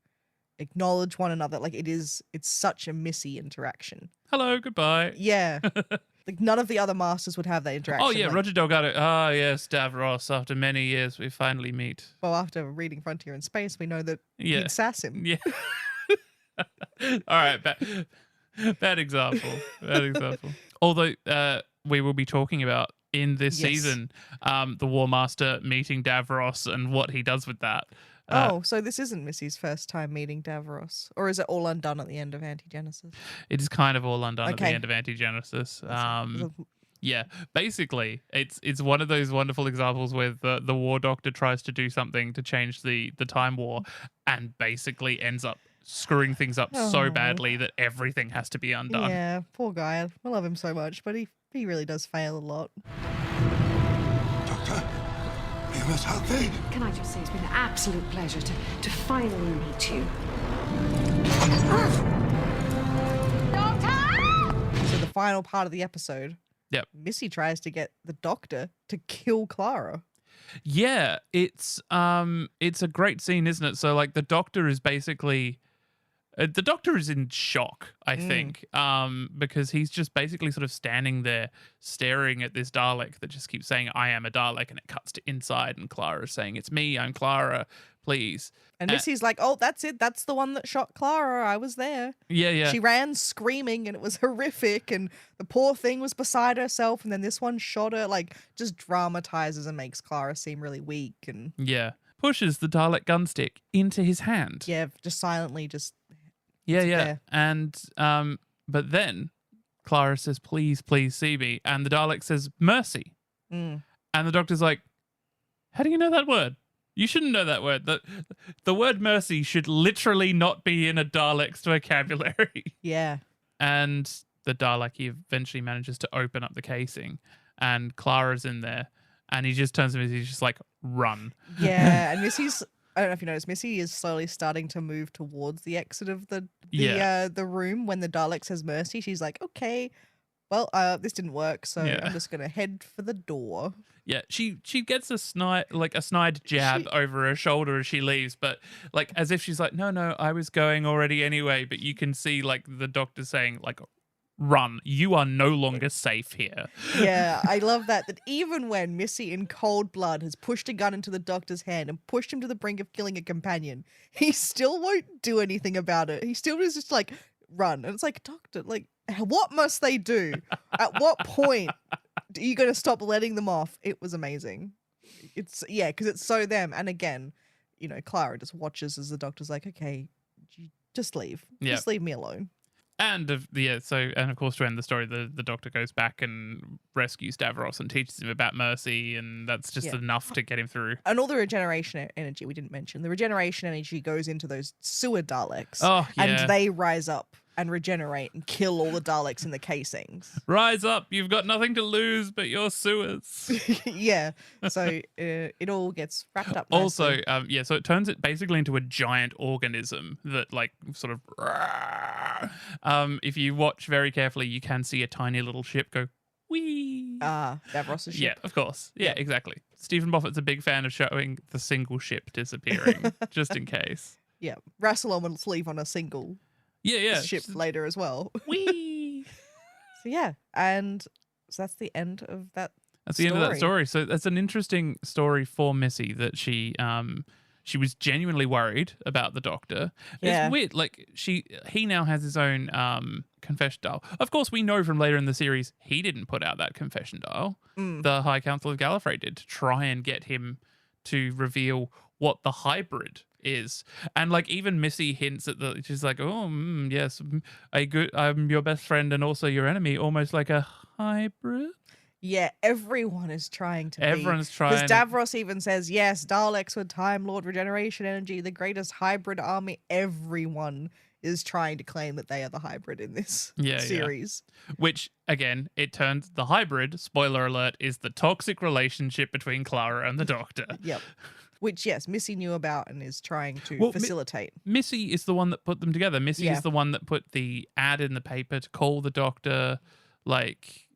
acknowledge one another. Like it's such a Missy interaction. Hello, goodbye. Yeah. Like none of the other masters would have that interaction. Oh yeah, like, Roger Delgado. Ah yes, Davros. After many years, we finally meet. Well, after reading Frontier in Space, we know that he'd sass him. Yeah. All right, bad example. Although we will be talking about in this season the War Master meeting Davros and what he does with that. So this isn't Missy's first time meeting Davros, or is it all undone at the end of Anti-Genesis? It is kind of all undone at the end of Anti-Genesis. Yeah, basically, it's one of those wonderful examples where the War Doctor tries to do something to change the Time War, and basically ends up screwing things up so badly that everything has to be undone. Yeah, poor guy. I love him so much, but he really does fail a lot. Doctor, you must help me. Can I just say it's been an absolute pleasure to finally meet you. Doctor! So the final part of the episode, Missy tries to get the Doctor to kill Clara. Yeah, it's a great scene, isn't it? So like the Doctor is basically the Doctor is in shock, I think, because he's just basically sort of standing there staring at this Dalek that just keeps saying, "I am a Dalek," and it cuts to inside, and Clara's saying, "It's me, I'm Clara, please." And Missy's like, "Oh, that's it. That's the one that shot Clara. I was there." Yeah. She ran screaming, and it was horrific, and the poor thing was beside herself, and then this one shot her. Like, just dramatizes and makes Clara seem really weak, and pushes the Dalek gun stick into his hand. Yeah, just silently, just. Yeah. There. And but then Clara says, "Please, please see me," and the Dalek says, "Mercy." And the Doctor's like, "How do you know that word? You shouldn't know that word. The word mercy should literally not be in a Dalek's vocabulary." Yeah. And the Dalek eventually manages to open up the casing, and Clara's in there, and he just turns to Missy, he's just like, "Run." Yeah, and Missy's, I don't know if you noticed, Missy is slowly starting to move towards the exit of the room when the Dalek says mercy. She's like, "Okay, well, this didn't work, so I'm just gonna head for the door." Yeah, she gets a snide jab over her shoulder as she leaves, but like as if she's like, no, I was going already anyway. But you can see like the Doctor saying like, run. You are no longer safe here. Yeah, I love that even when Missy in cold blood has pushed a gun into the doctor's hand and pushed him to the brink of killing a companion, he still won't do anything about it. He still is just like, run. And it's like, doctor, like, what must they do? At what point are you going to stop letting them off? It was amazing. Because it's so them. And again, Clara just watches as the doctor's like, okay, just leave. Yeah. Just leave me alone. And of course, to end the story, the doctor goes back and rescues Davros and teaches him about mercy, and that's just enough to get him through. And all the regeneration energy we didn't mention. The regeneration energy goes into those sewer Daleks, and they rise up and regenerate and kill all the Daleks in the casings. Rise up! You've got nothing to lose but your sewers. Yeah, so it all gets wrapped up nicely. Also, so it turns it basically into a giant organism that, like, sort of... if you watch very carefully, you can see a tiny little ship go, whee! Davros' ship. Yeah, of course. Yeah, exactly. Steven Moffat's a big fan of showing the single ship disappearing, just in case. Yeah, Rassilon will leave on a single ship later as well. Whee! And so that's the end of that. That's the end of that story. So that's an interesting story for Missy, that she was genuinely worried about the doctor. Yeah. It's weird. Like, he now has his own confession dial. Of course, we know from later in the series he didn't put out that confession dial. The High Council of Gallifrey did, to try and get him to reveal what the hybrid is. And like, even Missy hints at she's like, yes, I'm your best friend and also your enemy, almost like a hybrid. Yeah, everyone is trying to Everyone's trying. Because Davros even says, yes, Daleks with Time Lord regeneration energy, the greatest hybrid army. Everyone is trying to claim that they are the hybrid in this series. Yeah. Which, again, it turns the hybrid, spoiler alert, is the toxic relationship between Clara and the Doctor. Yep. Which, yes, Missy knew about and is trying to facilitate. Missy is the one that put them together. Missy is the one that put the ad in the paper to call the Doctor. Like,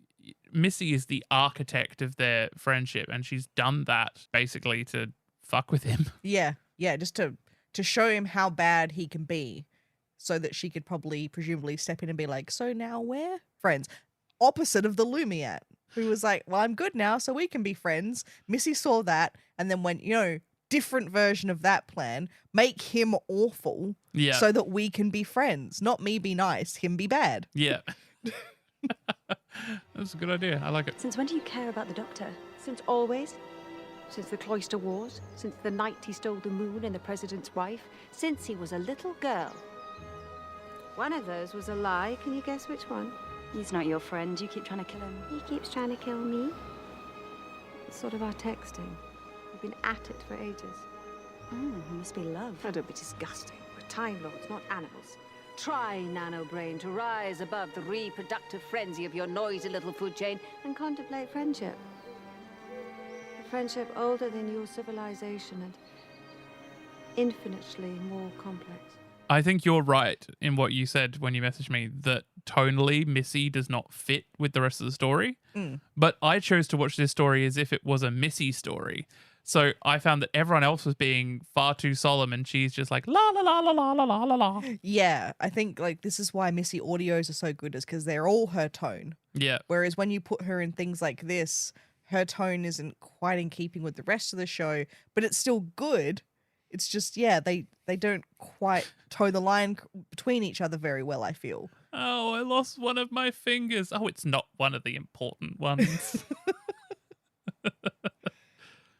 Missy is the architect of their friendship, and she's done that basically to fuck with him. Yeah, just to show him how bad he can be, so that she could presumably step in and be like, so now we're friends. Opposite of the Lumiat, who was like, well, I'm good now, so we can be friends. Missy saw that and then went, different version of that plan, make him awful so that we can be friends. Not me be nice, him be bad. Yeah. That's a good idea. I like it. Since when do you care about the Doctor? Since always. Since the Cloister Wars. Since the night he stole the moon and the President's wife. Since he was a little girl. One of those was a lie. Can you guess which one? He's not your friend. You keep trying to kill him. He keeps trying to kill me. It's sort of our texting. We've been at it for ages. It must be love. Oh, don't be disgusting. We're Time Lords, not animals. Try, nano-brain, to rise above the reproductive frenzy of your noisy little food chain and contemplate friendship. A friendship older than your civilization and infinitely more complex. I think you're right in what you said when you messaged me, that tonally Missy does not fit with the rest of the story. But I chose to watch this story as if it was a Missy story. So I found that everyone else was being far too solemn, and she's just like, la la la la la la la la la. Yeah, I think like this is why Missy audios are so good, is because they're all her tone. Yeah. Whereas when you put her in things like this, her tone isn't quite in keeping with the rest of the show, but it's still good. It's just, they don't quite toe the line between each other very well, I feel. Oh, I lost one of my fingers. Oh, it's not one of the important ones.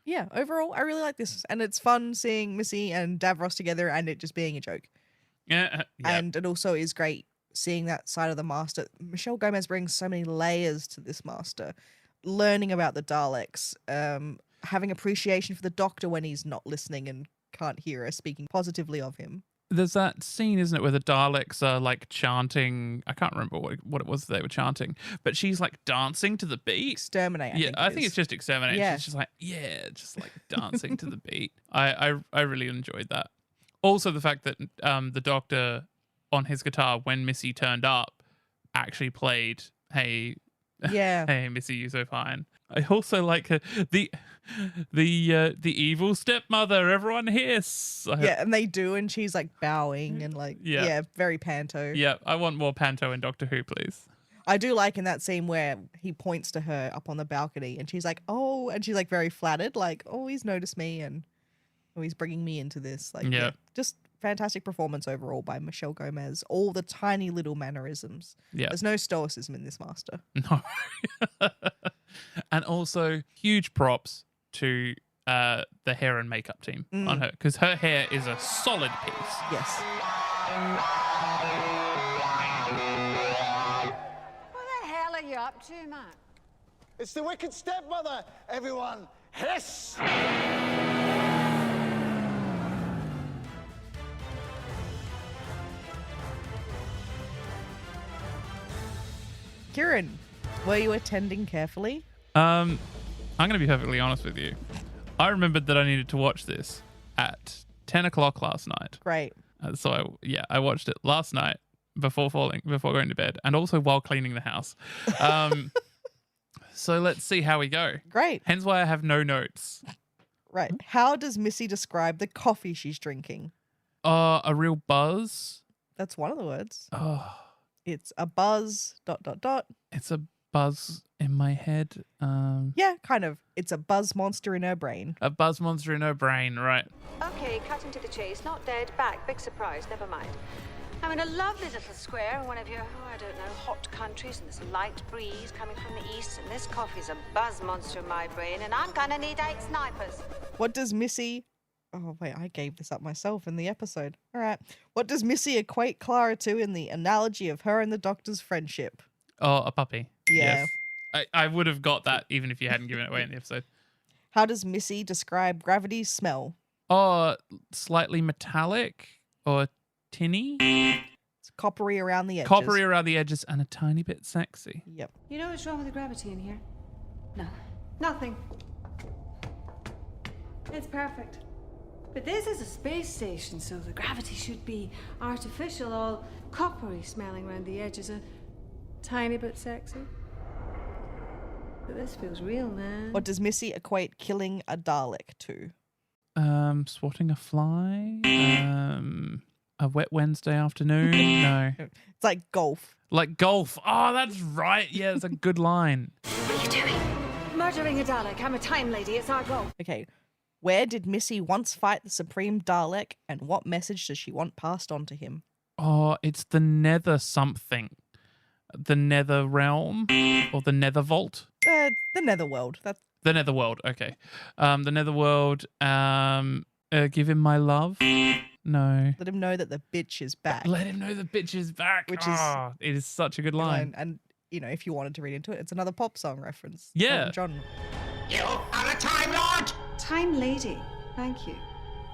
Yeah, overall, I really like this. And it's fun seeing Missy and Davros together and it just being a joke. Yeah. And it also is great seeing that side of the Master. Michelle Gomez brings so many layers to this Master. Learning about the Daleks, having appreciation for the Doctor when he's not listening and can't hear her, speaking positively of him. There's that scene, isn't it, where the Daleks are like chanting. I can't remember what it was they were chanting, but she's like dancing to the beat. Exterminate. I think it's just exterminate. Yeah. She's just like, just like dancing to the beat. I really enjoyed that. Also, the fact that the Doctor on his guitar, when Missy turned up, actually played "Hey, hey, Missy, you're so fine." I also like the evil stepmother. Everyone hiss. And they do, and she's like bowing and like very panto. Yeah, I want more panto in Doctor Who, please. I do like in that scene where he points to her up on the balcony and she's like, oh, and she's like very flattered, like, oh, he's noticed me and oh, he's bringing me into this. Like, yeah, just fantastic performance overall by Michelle Gomez. All the tiny little mannerisms. Yeah. There's no stoicism in this master. No. And also huge props to the hair and makeup team on her, because her hair is a solid piece. Yes. What the hell are you up to, man? It's the wicked stepmother, everyone. Hiss! Ciarán, were you attending carefully? I'm going to be perfectly honest with you. I remembered that I needed to watch this at 10 o'clock last night. Great. So I watched it last night before going to bed, and also while cleaning the house. So let's see how we go. Great. Hence why I have no notes. Right. How does Missy describe the coffee she's drinking? A real buzz. That's one of the words. Oh. It's a buzz, ... It's a buzz in my head. Yeah, kind of. It's a buzz monster in her brain. A buzz monster in her brain, right. Okay, cutting to the chase. Not dead. Back. Big surprise. Never mind. I'm in a lovely little square in one of your, I don't know, hot countries, and there's a light breeze coming from the east, and this coffee's a buzz monster in my brain, and I'm gonna need 8 snipers. What does Missy... Oh, wait, I gave this up myself in the episode. All right. What does Missy equate Clara to in the analogy of her and the Doctor's friendship? Oh, a puppy. Yeah. Yes. I would have got that even if you hadn't given it away in the episode. How does Missy describe gravity's smell? Oh, slightly metallic or tinny. It's coppery around the edges. Coppery around the edges and a tiny bit sexy. Yep. You know what's wrong with the gravity in here? No. Nothing. It's perfect. But this is a space station, so the gravity should be artificial, all coppery smelling around the edges, a tiny bit sexy. But this feels real, man. What does Missy equate killing a Dalek to? Swatting a fly. A wet Wednesday afternoon. No. It's like golf. Like golf. Oh, that's right. Yeah, it's a good line. What are you doing? Murdering a Dalek. I'm a time lady. It's our goal. Okay. Where did Missy once fight the Supreme Dalek, and what message does she want passed on to him? Oh, it's the Nether something. The Nether Realm or the Nether Vault? The Netherworld. That's the Netherworld. Okay. The Netherworld. Give him my love. No. Let him know that the bitch is back. Let him know the bitch is back. Which it is such a good line. And you know, if you wanted to read into it, it's another pop song reference. Yeah. John. You are a Time Lord! Time lady. Thank you.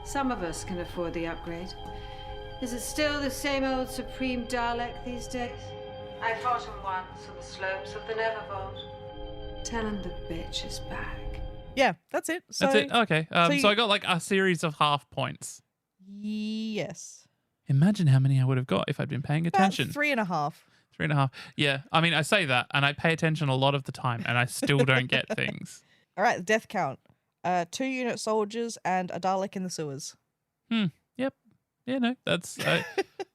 Some of us can afford the upgrade. Is it still the same old Supreme Dalek these days? I fought him once on the slopes of the Nevervault. Tell him the bitch is back. Yeah, that's it. So, that's it. Okay. So I got like a series of half points. Yes. Imagine how many I would have got if I'd been paying attention. About 3.5. 3.5. Yeah. I mean, I say that and I pay attention a lot of the time and I still don't get things. All right, the death count. 2 unit soldiers and a Dalek in the sewers. Yep. Yeah, no, that's...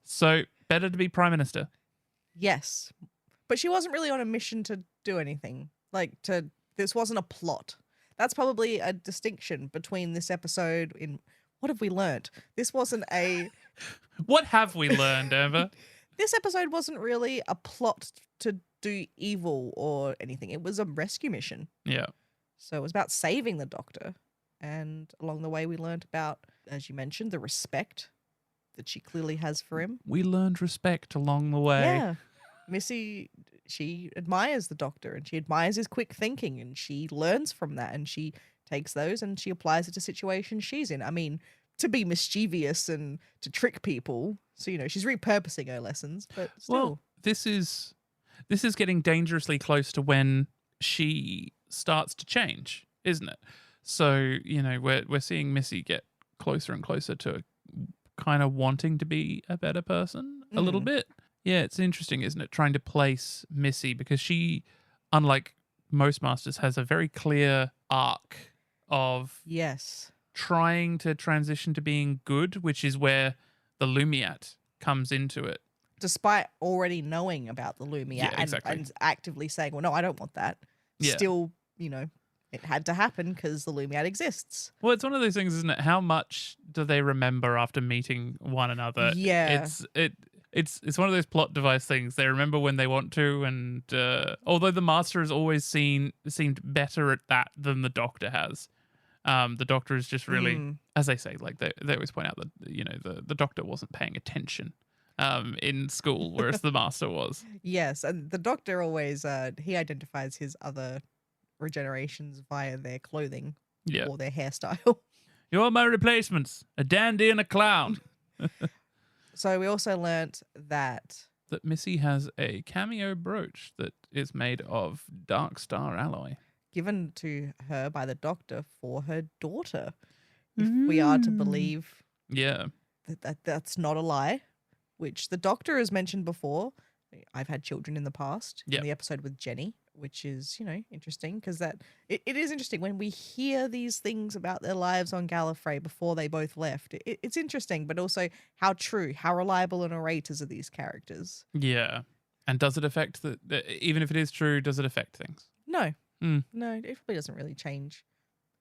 so, better to be Prime Minister. Yes. But she wasn't really on a mission to do anything. This wasn't a plot. That's probably a distinction between this episode in... What have we learnt? This wasn't a... What have we learned, Amber? This episode wasn't really a plot to do evil or anything. It was a rescue mission. Yeah. So it was about saving the Doctor. And along the way, we learned about, as you mentioned, the respect that she clearly has for him. We learned respect along the way. Yeah. Missy, she admires the Doctor and she admires his quick thinking and she learns from that and she takes those and she applies it to situations she's in. I mean, to be mischievous and to trick people. So, you know, she's repurposing her lessons, but still. Well, this is getting dangerously close to when she starts to change, isn't it? So, you know, we're seeing Missy get closer and closer to kind of wanting to be a better person a little bit. Yeah, it's interesting, isn't it? Trying to place Missy because she, unlike most masters, has a very clear arc of trying to transition to being good, which is where the Lumiat comes into it. despite already knowing about the Lumia and actively saying, well, no, I don't want that. Yeah. Still, it had to happen because the Lumiad exists. Well, it's one of those things, isn't it? How much do they remember after meeting one another? Yeah. It's one of those plot device things. They remember when they want to, and although the Master has always seemed better at that than the Doctor has. The Doctor is just really, as they say, like they always point out that, the Doctor wasn't paying attention in school, whereas the Master was. Yes, and the Doctor always, he identifies his other regenerations via their clothing or their hairstyle. You're my replacements, a dandy and a clown. So we also learnt that Missy has a cameo brooch that is made of dark star alloy. Given to her by the Doctor for her daughter. If we are to believe that's not a lie, which the Doctor has mentioned before. I've had children in the past, in the episode with Jenny, which is, interesting because it is interesting when we hear these things about their lives on Gallifrey before they both left. It's interesting, but also how true, how reliable narrators are these characters. Yeah. And does it affect even if it is true, does it affect things? No. No, it probably doesn't really change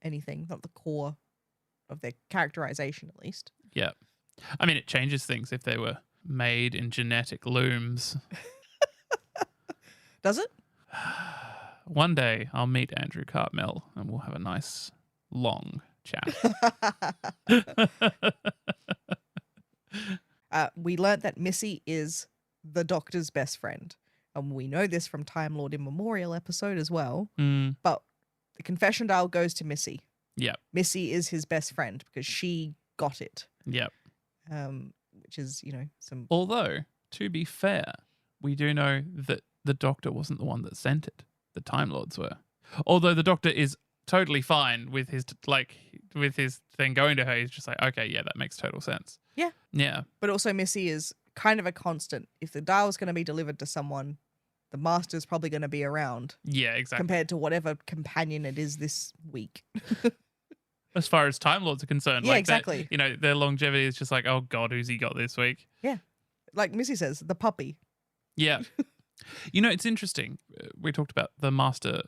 anything, not the core of their characterization at least. Yeah. I mean, it changes things if they were made in genetic looms. Does it? One day I'll meet Andrew Cartmel and we'll have a nice long chat. We learnt that Missy is the Doctor's best friend. And we know this from Time Lord Immemorial episode as well. But the confession dial goes to Missy. Yep. Missy is his best friend because she got it. Yep. Which is, some... Although, to be fair, we do know that the Doctor wasn't the one that sent it. The Time Lords were. Although the Doctor is totally fine with his thing going to her. He's just like, okay, yeah, that makes total sense. Yeah. Yeah. But also Missy is kind of a constant. If the dial is going to be delivered to someone, the Master's probably going to be around. Yeah, exactly. Compared to whatever companion it is this week. As far as Time Lords are concerned. Yeah, exactly. Their longevity is just like, oh God, who's he got this week? Yeah. Like Missy says, the puppy. Yeah. It's interesting. We talked about the Master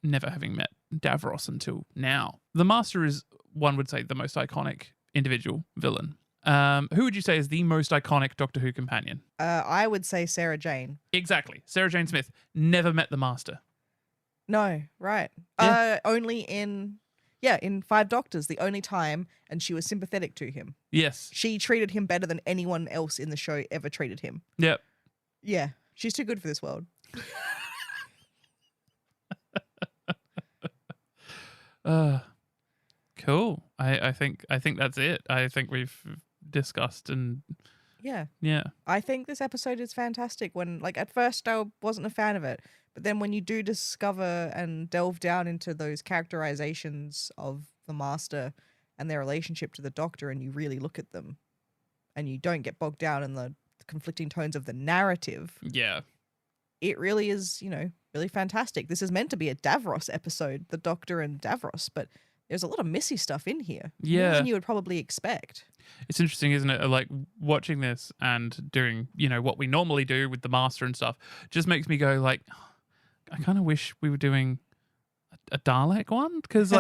never having met Davros until now. The Master is, one would say, the most iconic individual villain. Who would you say is the most iconic Doctor Who companion? I would say Sarah Jane. Exactly. Sarah Jane Smith never met the Master. No, right. Yeah. Only in 5 Doctors, the only time, and she was sympathetic to him. Yes. She treated him better than anyone else in the show ever treated him. Yep. Yeah. She's too good for this world. Cool. I think that's it. I think we've discussed and yeah. I think this episode is fantastic. When at first I wasn't a fan of it, but then when you do discover and delve down into those characterizations of the Master and their relationship to the Doctor, and you really look at them, and you don't get bogged down in the conflicting tones of the narrative. Yeah. It really is, really fantastic. This is meant to be a Davros episode, the Doctor and Davros, but there's a lot of Missy stuff in here. Yeah. More than you would probably expect. It's interesting, isn't it? Like watching this and doing, what we normally do with the Master and stuff just makes me go like, I kind of wish we were doing a Dalek one. Because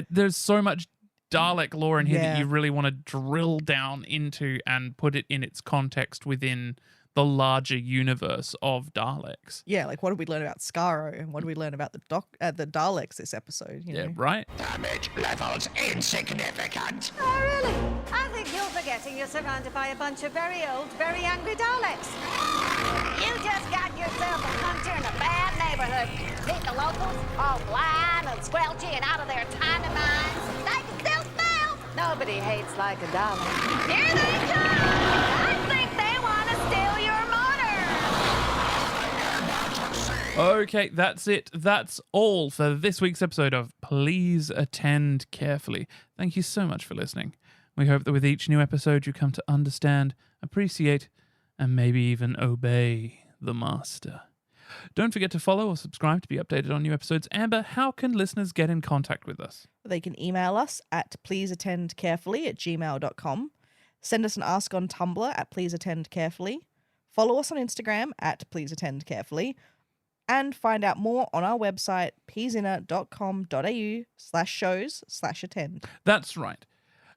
there's so much Dalek lore in here that you really want to drill down into and put it in its context within the larger universe of Daleks. Yeah, what did we learn about Skaro, and what did we learn about the Daleks this episode? Yeah, right. Damage levels insignificant. Oh, really? I think you're forgetting you're surrounded by a bunch of very old, very angry Daleks. You just got yourself a hunter in a bad neighborhood. Think the locals, all blind and squelchy and out of their tiny minds. They can still smell. Nobody hates like a Dalek. Here they come! I think they want to steal your motor. Okay, that's it. That's all for this week's episode of Please Attend Carefully. Thank you so much for listening. We hope that with each new episode you come to understand, appreciate, and maybe even obey the Master. Don't forget to follow or subscribe to be updated on new episodes. Amber, how can listeners get in contact with us? They can email us at pleaseattendcarefully@gmail.com. Send us an ask on Tumblr at pleaseattendcarefully. Follow us on Instagram at Please Attend Carefully, and find out more on our website, pzinner.com.au/shows/attend. That's right.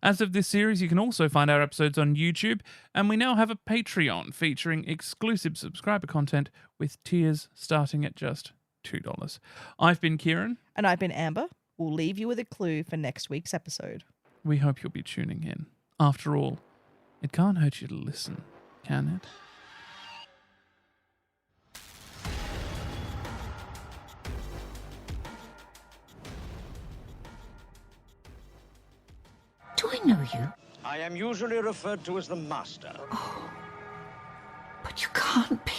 As of this series, you can also find our episodes on YouTube, and we now have a Patreon featuring exclusive subscriber content with tiers starting at just $2. I've been Ciarán. And I've been Amber. We'll leave you with a clue for next week's episode. We hope you'll be tuning in. After all, it can't hurt you to listen, can it? Do I know you? I am usually referred to as the Master. But you can't be.